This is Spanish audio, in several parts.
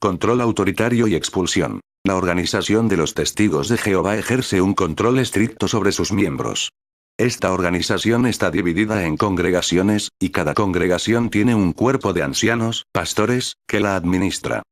Control autoritario y expulsión. La organización de los Testigos de Jehová ejerce un control estricto sobre sus miembros. Esta organización está dividida en congregaciones, y cada congregación tiene un cuerpo de ancianos, pastores, que la administra.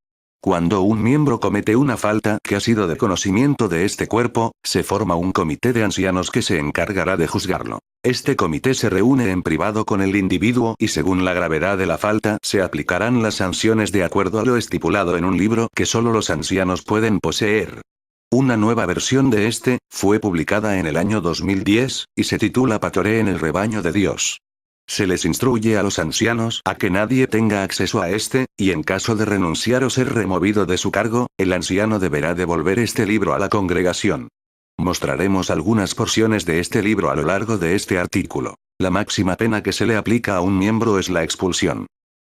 Cuando un miembro comete una falta que ha sido de conocimiento de este cuerpo, se forma un comité de ancianos que se encargará de juzgarlo. Este comité se reúne en privado con el individuo y según la gravedad de la falta se aplicarán las sanciones de acuerdo a lo estipulado en un libro que solo los ancianos pueden poseer. Una nueva versión de este, fue publicada en el año 2010, y se titula Pastoree en el rebaño de Dios. Se les instruye a los ancianos a que nadie tenga acceso a este, y en caso de renunciar o ser removido de su cargo, el anciano deberá devolver este libro a la congregación. Mostraremos algunas porciones de este libro a lo largo de este artículo. La máxima pena que se le aplica a un miembro es la expulsión.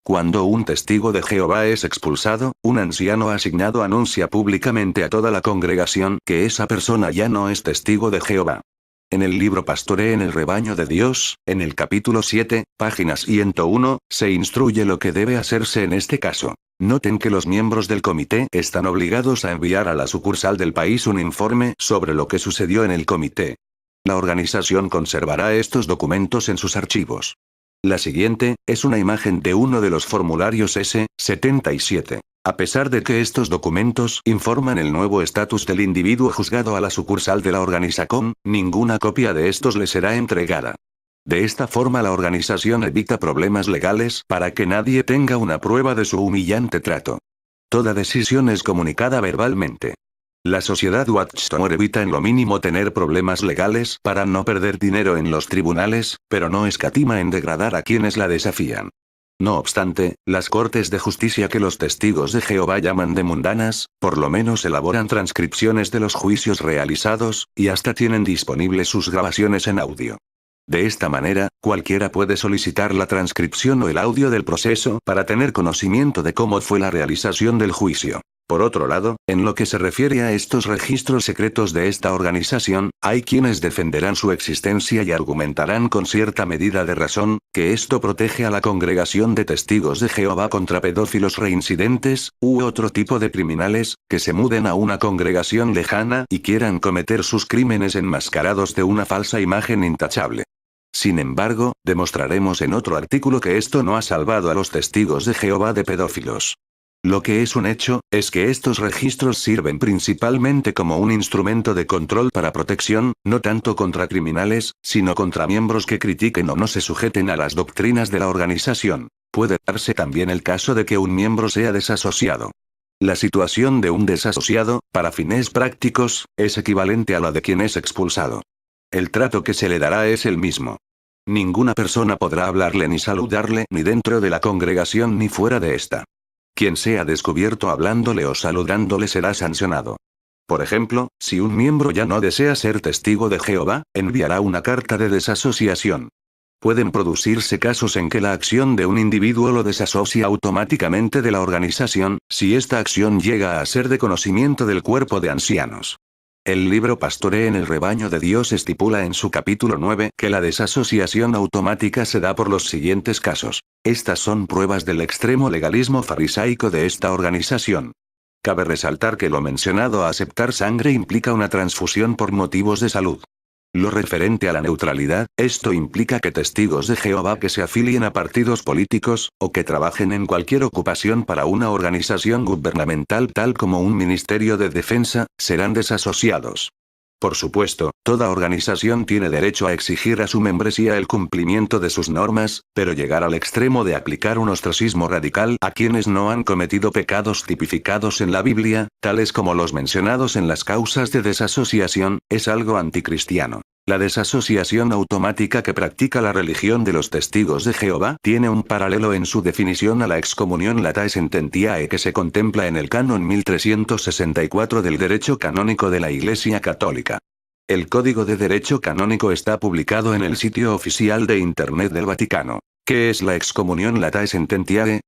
Cuando un testigo de Jehová es expulsado, un anciano asignado anuncia públicamente a toda la congregación que esa persona ya no es testigo de Jehová. En el libro Pastoree en el rebaño de Dios, en el capítulo 7, página 101, se instruye lo que debe hacerse en este caso. Noten que los miembros del comité están obligados a enviar a la sucursal del país un informe sobre lo que sucedió en el comité. La organización conservará estos documentos en sus archivos. La siguiente, es una imagen de uno de los formularios S-77. A pesar de que estos documentos informan el nuevo estatus del individuo juzgado a la sucursal de la organización, ninguna copia de estos le será entregada. De esta forma la organización evita problemas legales para que nadie tenga una prueba de su humillante trato. Toda decisión es comunicada verbalmente. La sociedad Watchtower evita en lo mínimo tener problemas legales para no perder dinero en los tribunales, pero no escatima en degradar a quienes la desafían. No obstante, las cortes de justicia que los testigos de Jehová llaman de mundanas, por lo menos elaboran transcripciones de los juicios realizados, y hasta tienen disponibles sus grabaciones en audio. De esta manera, cualquiera puede solicitar la transcripción o el audio del proceso para tener conocimiento de cómo fue la realización del juicio. Por otro lado, en lo que se refiere a estos registros secretos de esta organización, hay quienes defenderán su existencia y argumentarán con cierta medida de razón, que esto protege a la congregación de testigos de Jehová contra pedófilos reincidentes, u otro tipo de criminales, que se muden a una congregación lejana y quieran cometer sus crímenes enmascarados de una falsa imagen intachable. Sin embargo, demostraremos en otro artículo que esto no ha salvado a los testigos de Jehová de pedófilos. Lo que es un hecho, es que estos registros sirven principalmente como un instrumento de control para protección, no tanto contra criminales, sino contra miembros que critiquen o no se sujeten a las doctrinas de la organización. Puede darse también el caso de que un miembro sea desasociado. La situación de un desasociado, para fines prácticos, es equivalente a la de quien es expulsado. El trato que se le dará es el mismo. Ninguna persona podrá hablarle ni saludarle ni dentro de la congregación ni fuera de esta. Quien sea descubierto hablándole o saludándole será sancionado. Por ejemplo, si un miembro ya no desea ser testigo de Jehová, enviará una carta de desasociación. Pueden producirse casos en que la acción de un individuo lo desasocia automáticamente de la organización, si esta acción llega a ser de conocimiento del cuerpo de ancianos. El libro Pastoree en el rebaño de Dios estipula en su capítulo 9 que la desasociación automática se da por los siguientes casos. Estas son pruebas del extremo legalismo farisaico de esta organización. Cabe resaltar que lo mencionado a aceptar sangre implica una transfusión por motivos de salud. Lo referente a la neutralidad, esto implica que testigos de Jehová que se afilien a partidos políticos, o que trabajen en cualquier ocupación para una organización gubernamental tal como un ministerio de defensa, serán desasociados. Por supuesto, toda organización tiene derecho a exigir a su membresía el cumplimiento de sus normas, pero llegar al extremo de aplicar un ostracismo radical a quienes no han cometido pecados tipificados en la Biblia, tales como los mencionados en las causas de desasociación, es algo anticristiano. La desasociación automática que practica la religión de los testigos de Jehová tiene un paralelo en su definición a la excomunión latae sententiae que se contempla en el canon 1364 del derecho canónico de la Iglesia Católica. El Código de Derecho Canónico está publicado en el sitio oficial de Internet del Vaticano. ¿Qué es la excomunión latae sententiae?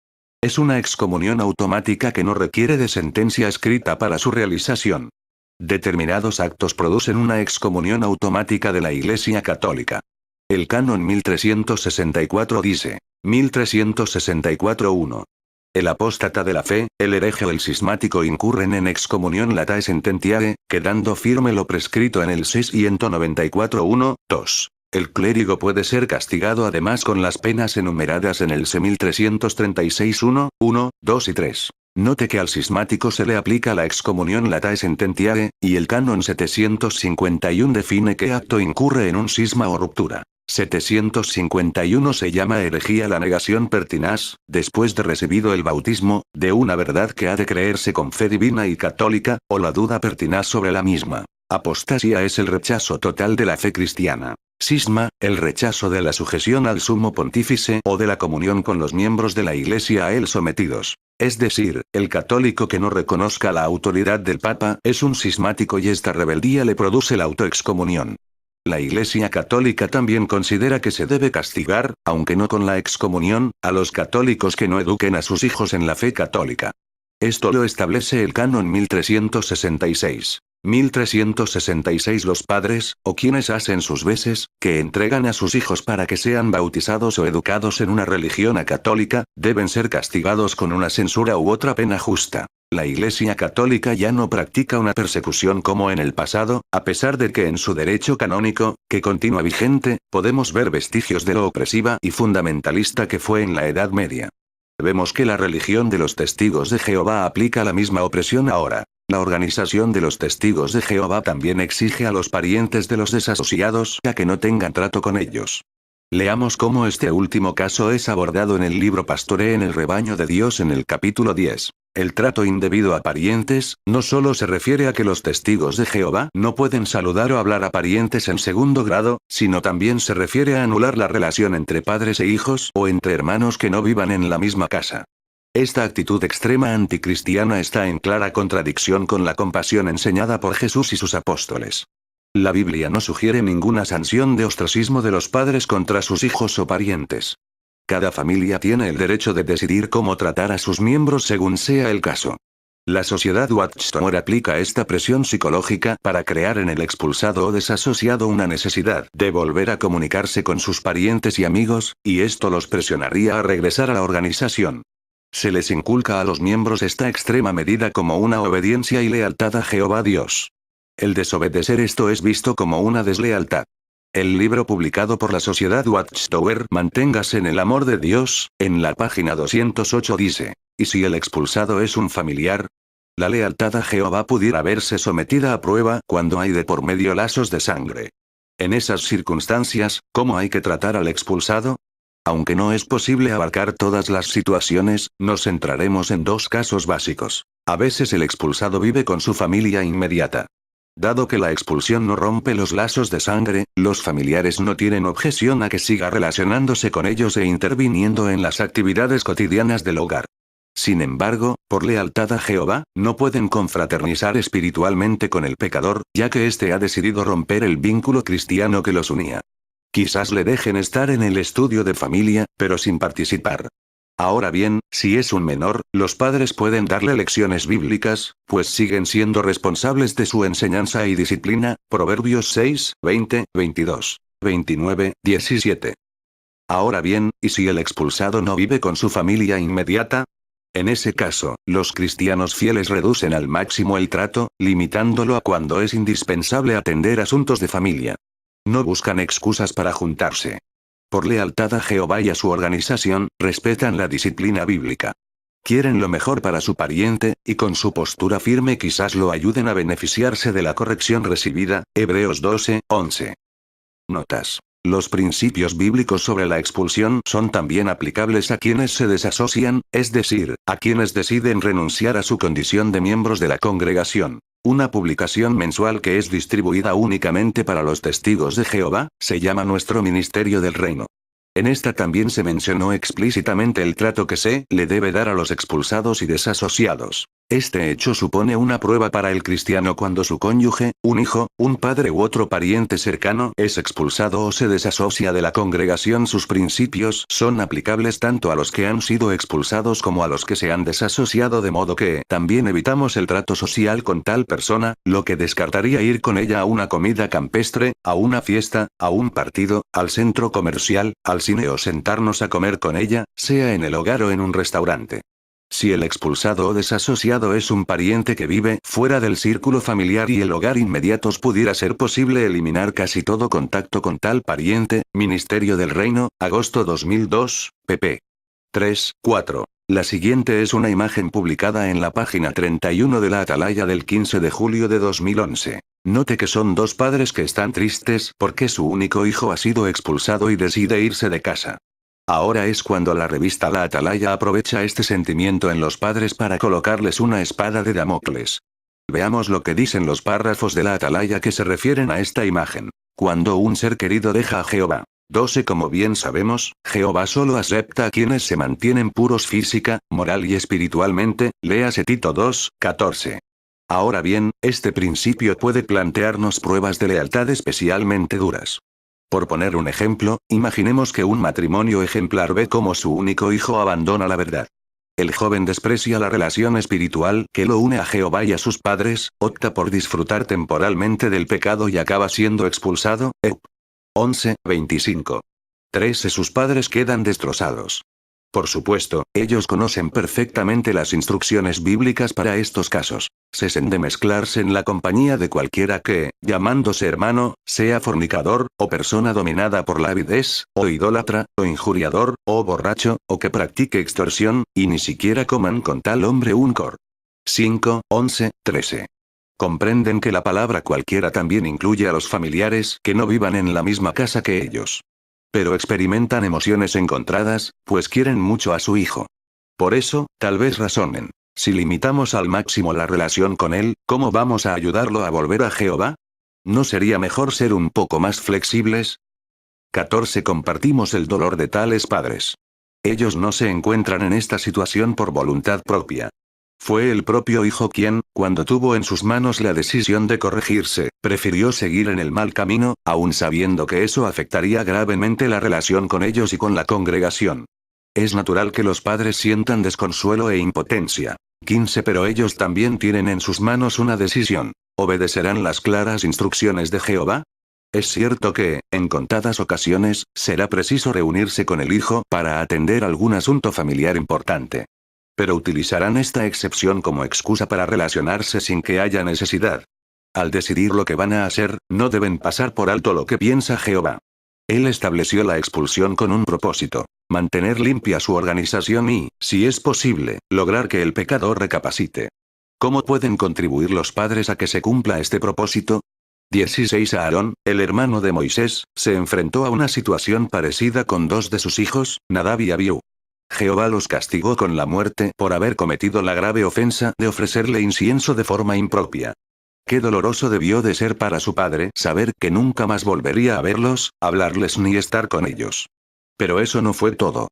Es una excomunión automática que no requiere de sentencia escrita para su realización. Determinados actos producen una excomunión automática de la Iglesia Católica. El canon 1364 dice, 1364.1. El apóstata de la fe, el hereje o el cismático incurren en excomunión latae sententiae, quedando firme lo prescrito en el 694.1.2. El clérigo puede ser castigado además con las penas enumeradas en el C 1336.1, 2 y 3. Note que al cismático se le aplica la excomunión latae sententiae, y el canon 751 define qué acto incurre en un cisma o ruptura. 751 se llama herejía la negación pertinaz, después de recibido el bautismo, de una verdad que ha de creerse con fe divina y católica, o la duda pertinaz sobre la misma. Apostasía es el rechazo total de la fe cristiana. Cisma, el rechazo de la sujeción al sumo pontífice o de la comunión con los miembros de la Iglesia a él sometidos. Es decir, el católico que no reconozca la autoridad del Papa es un cismático y esta rebeldía le produce la autoexcomunión. La Iglesia Católica también considera que se debe castigar, aunque no con la excomunión, a los católicos que no eduquen a sus hijos en la fe católica. Esto lo establece el canon 1366. 1366 Los padres, o quienes hacen sus veces, que entregan a sus hijos para que sean bautizados o educados en una religión católica, deben ser castigados con una censura u otra pena justa. La Iglesia Católica ya no practica una persecución como en el pasado, a pesar de que en su derecho canónico, que continúa vigente, podemos ver vestigios de lo opresiva y fundamentalista que fue en la Edad Media. Vemos que la religión de los testigos de Jehová aplica la misma opresión ahora. La organización de los testigos de Jehová también exige a los parientes de los desasociados a que no tengan trato con ellos. Leamos cómo este último caso es abordado en el libro Pastoree en el rebaño de Dios en el capítulo 10. El trato indebido a parientes, no solo se refiere a que los testigos de Jehová no pueden saludar o hablar a parientes en segundo grado, sino también se refiere a anular la relación entre padres e hijos o entre hermanos que no vivan en la misma casa. Esta actitud extrema anticristiana está en clara contradicción con la compasión enseñada por Jesús y sus apóstoles. La Biblia no sugiere ninguna sanción de ostracismo de los padres contra sus hijos o parientes. Cada familia tiene el derecho de decidir cómo tratar a sus miembros según sea el caso. La sociedad Watchtower aplica esta presión psicológica para crear en el expulsado o desasociado una necesidad de volver a comunicarse con sus parientes y amigos, y esto los presionaría a regresar a la organización. Se les inculca a los miembros esta extrema medida como una obediencia y lealtad a Jehová Dios. El desobedecer esto es visto como una deslealtad. El libro publicado por la sociedad Watchtower, Manténgase en el amor de Dios, en la página 208 dice, ¿y si el expulsado es un familiar? La lealtad a Jehová pudiera verse sometida a prueba cuando hay de por medio lazos de sangre. En esas circunstancias, ¿cómo hay que tratar al expulsado? Aunque no es posible abarcar todas las situaciones, nos centraremos en dos casos básicos. A veces el expulsado vive con su familia inmediata. Dado que la expulsión no rompe los lazos de sangre, los familiares no tienen objeción a que siga relacionándose con ellos e interviniendo en las actividades cotidianas del hogar. Sin embargo, por lealtad a Jehová, no pueden confraternizar espiritualmente con el pecador, ya que éste ha decidido romper el vínculo cristiano que los unía. Quizás le dejen estar en el estudio de familia, pero sin participar. Ahora bien, si es un menor, los padres pueden darle lecciones bíblicas, pues siguen siendo responsables de su enseñanza y disciplina, Proverbios 6, 20, 22, 29, 17. Ahora bien, ¿y si el expulsado no vive con su familia inmediata? En ese caso, los cristianos fieles reducen al máximo el trato, limitándolo a cuando es indispensable atender asuntos de familia. No buscan excusas para juntarse. Por lealtad a Jehová y a su organización, respetan la disciplina bíblica. Quieren lo mejor para su pariente, y con su postura firme quizás lo ayuden a beneficiarse de la corrección recibida, Hebreos 12, 11. Notas. Los principios bíblicos sobre la expulsión son también aplicables a quienes se desasocian, es decir, a quienes deciden renunciar a su condición de miembros de la congregación. Una publicación mensual que es distribuida únicamente para los testigos de Jehová, se llama Nuestro Ministerio del Reino. En esta también se mencionó explícitamente el trato que se le debe dar a los expulsados y desasociados. Este hecho supone una prueba para el cristiano cuando su cónyuge, un hijo, un padre u otro pariente cercano es expulsado o se desasocia de la congregación. Sus principios son aplicables tanto a los que han sido expulsados como a los que se han desasociado, de modo que también evitamos el trato social con tal persona, lo que descartaría ir con ella a una comida campestre, a una fiesta, a un partido, al centro comercial, al cine o sentarnos a comer con ella, sea en el hogar o en un restaurante. Si el expulsado o desasociado es un pariente que vive fuera del círculo familiar y el hogar inmediatos, pudiera ser posible eliminar casi todo contacto con tal pariente. Ministerio del Reino, agosto 2002, pp. 3, 4. La siguiente es una imagen publicada en la página 31 de la Atalaya del 15 de julio de 2011. Note que son dos padres que están tristes porque su único hijo ha sido expulsado y decide irse de casa. Ahora es cuando la revista La Atalaya aprovecha este sentimiento en los padres para colocarles una espada de Damocles. Veamos lo que dicen los párrafos de La Atalaya que se refieren a esta imagen. Cuando un ser querido deja a Jehová. 12. Como bien sabemos, Jehová solo acepta a quienes se mantienen puros física, moral y espiritualmente, léase Tito 2, 14. Ahora bien, este principio puede plantearnos pruebas de lealtad especialmente duras. Por poner un ejemplo, imaginemos que un matrimonio ejemplar ve cómo su único hijo abandona la verdad. El joven desprecia la relación espiritual que lo une a Jehová y a sus padres, opta por disfrutar temporalmente del pecado y acaba siendo expulsado. 11, 25. 13. Sus padres quedan destrozados. Por supuesto, ellos conocen perfectamente las instrucciones bíblicas para estos casos. Cesen de mezclarse en la compañía de cualquiera que, llamándose hermano, sea fornicador, o persona dominada por la avidez, o idólatra, o injuriador, o borracho, o que practique extorsión, y ni siquiera coman con tal hombre un cor. 5, 11, 13. Comprenden que la palabra cualquiera también incluye a los familiares que no vivan en la misma casa que ellos. Pero experimentan emociones encontradas, pues quieren mucho a su hijo. Por eso, tal vez razonen. Si limitamos al máximo la relación con él, ¿cómo vamos a ayudarlo a volver a Jehová? ¿No sería mejor ser un poco más flexibles? 14. Compartimos el dolor de tales padres. Ellos no se encuentran en esta situación por voluntad propia. Fue el propio hijo quien, cuando tuvo en sus manos la decisión de corregirse, prefirió seguir en el mal camino, aun sabiendo que eso afectaría gravemente la relación con ellos y con la congregación. Es natural que los padres sientan desconsuelo e impotencia. 15. Pero ellos también tienen en sus manos una decisión. ¿Obedecerán las claras instrucciones de Jehová? Es cierto que, en contadas ocasiones, será preciso reunirse con el hijo para atender algún asunto familiar importante. Pero utilizarán esta excepción como excusa para relacionarse sin que haya necesidad. Al decidir lo que van a hacer, no deben pasar por alto lo que piensa Jehová. Él estableció la expulsión con un propósito: mantener limpia su organización y, si es posible, lograr que el pecador recapacite. ¿Cómo pueden contribuir los padres a que se cumpla este propósito? 16. Aarón, el hermano de Moisés, se enfrentó a una situación parecida con dos de sus hijos, Nadab y Abiú. Jehová los castigó con la muerte por haber cometido la grave ofensa de ofrecerle incienso de forma impropia. Qué doloroso debió de ser para su padre saber que nunca más volvería a verlos, hablarles ni estar con ellos. Pero eso no fue todo.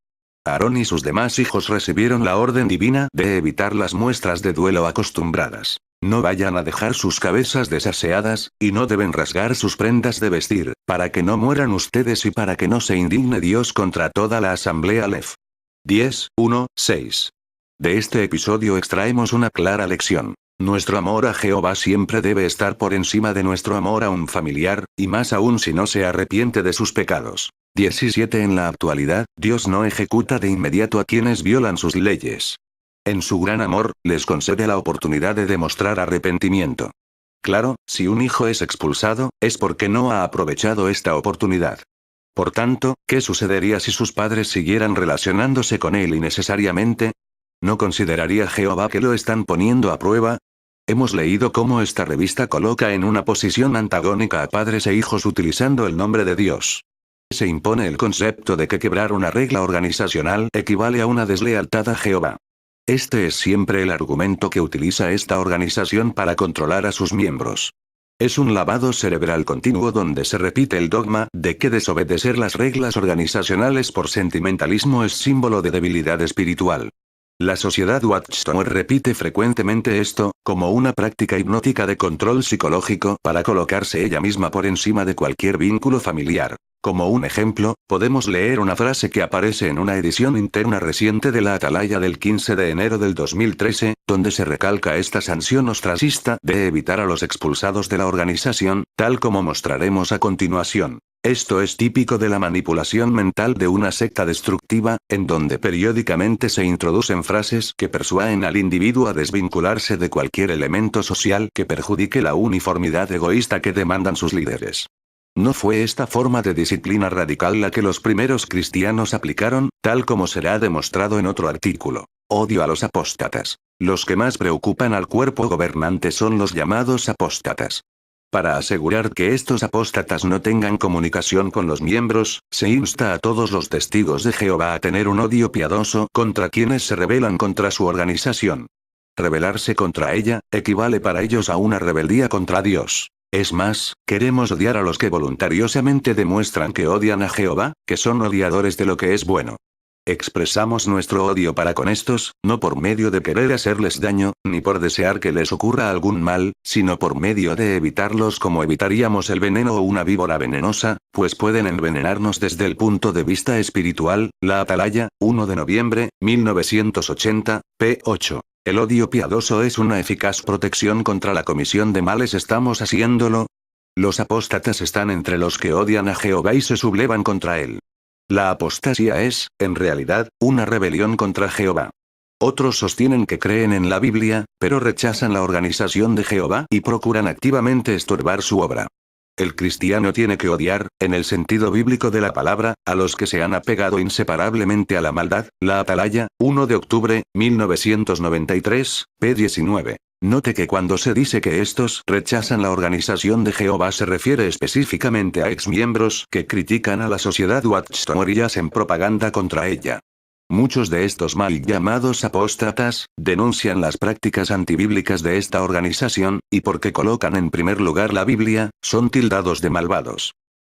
Aarón y sus demás hijos recibieron la orden divina de evitar las muestras de duelo acostumbradas. No vayan a dejar sus cabezas desaseadas, y no deben rasgar sus prendas de vestir, para que no mueran ustedes y para que no se indigne Dios contra toda la asamblea Lef. 10, 1, 6. De este episodio extraemos una clara lección. Nuestro amor a Jehová siempre debe estar por encima de nuestro amor a un familiar, y más aún si no se arrepiente de sus pecados. 17. En la actualidad, Dios no ejecuta de inmediato a quienes violan sus leyes. En su gran amor, les concede la oportunidad de demostrar arrepentimiento. Claro, si un hijo es expulsado, es porque no ha aprovechado esta oportunidad. Por tanto, ¿qué sucedería si sus padres siguieran relacionándose con él innecesariamente? ¿No consideraría Jehová que lo están poniendo a prueba? Hemos leído cómo esta revista coloca en una posición antagónica a padres e hijos utilizando el nombre de Dios. Se impone el concepto de que quebrar una regla organizacional equivale a una deslealtad a Jehová. Este es siempre el argumento que utiliza esta organización para controlar a sus miembros. Es un lavado cerebral continuo donde se repite el dogma de que desobedecer las reglas organizacionales por sentimentalismo es símbolo de debilidad espiritual. La sociedad Watchtower repite frecuentemente esto, como una práctica hipnótica de control psicológico para colocarse ella misma por encima de cualquier vínculo familiar. Como un ejemplo, podemos leer una frase que aparece en una edición interna reciente de la Atalaya del 15 de enero del 2013, donde se recalca esta sanción ostracista de evitar a los expulsados de la organización, tal como mostraremos a continuación. Esto es típico de la manipulación mental de una secta destructiva, en donde periódicamente se introducen frases que persuaden al individuo a desvincularse de cualquier elemento social que perjudique la uniformidad egoísta que demandan sus líderes. No fue esta forma de disciplina radical la que los primeros cristianos aplicaron, tal como será demostrado en otro artículo. Odio a los apóstatas. Los que más preocupan al cuerpo gobernante son los llamados apóstatas. Para asegurar que estos apóstatas no tengan comunicación con los miembros, se insta a todos los testigos de Jehová a tener un odio piadoso contra quienes se rebelan contra su organización. Rebelarse contra ella, equivale para ellos a una rebeldía contra Dios. Es más, queremos odiar a los que voluntariosamente demuestran que odian a Jehová, que son odiadores de lo que es bueno. Expresamos nuestro odio para con estos, no por medio de querer hacerles daño, ni por desear que les ocurra algún mal, sino por medio de evitarlos como evitaríamos el veneno o una víbora venenosa, pues pueden envenenarnos desde el punto de vista espiritual. La Atalaya, 1 de noviembre, 1980, p. 8. El odio piadoso es una eficaz protección contra la comisión de males. ¿Estamos haciéndolo? Los apóstatas están entre los que odian a Jehová y se sublevan contra él. La apostasía es, en realidad, una rebelión contra Jehová. Otros sostienen que creen en la Biblia, pero rechazan la organización de Jehová y procuran activamente estorbar su obra. El cristiano tiene que odiar, en el sentido bíblico de la palabra, a los que se han apegado inseparablemente a la maldad. La Atalaya, 1 de octubre, 1993, p. 19. Note que cuando se dice que estos rechazan la organización de Jehová se refiere específicamente a exmiembros que critican a la sociedad Watchtower y hacen propaganda contra ella. Muchos de estos mal llamados apóstatas denuncian las prácticas antibíblicas de esta organización, y porque colocan en primer lugar la Biblia, son tildados de malvados.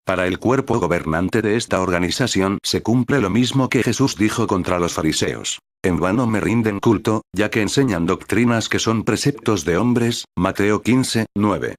Para el cuerpo gobernante de esta organización se cumple lo mismo que Jesús dijo contra los fariseos. En vano me rinden culto, ya que enseñan doctrinas que son preceptos de hombres. Mateo 15, 9.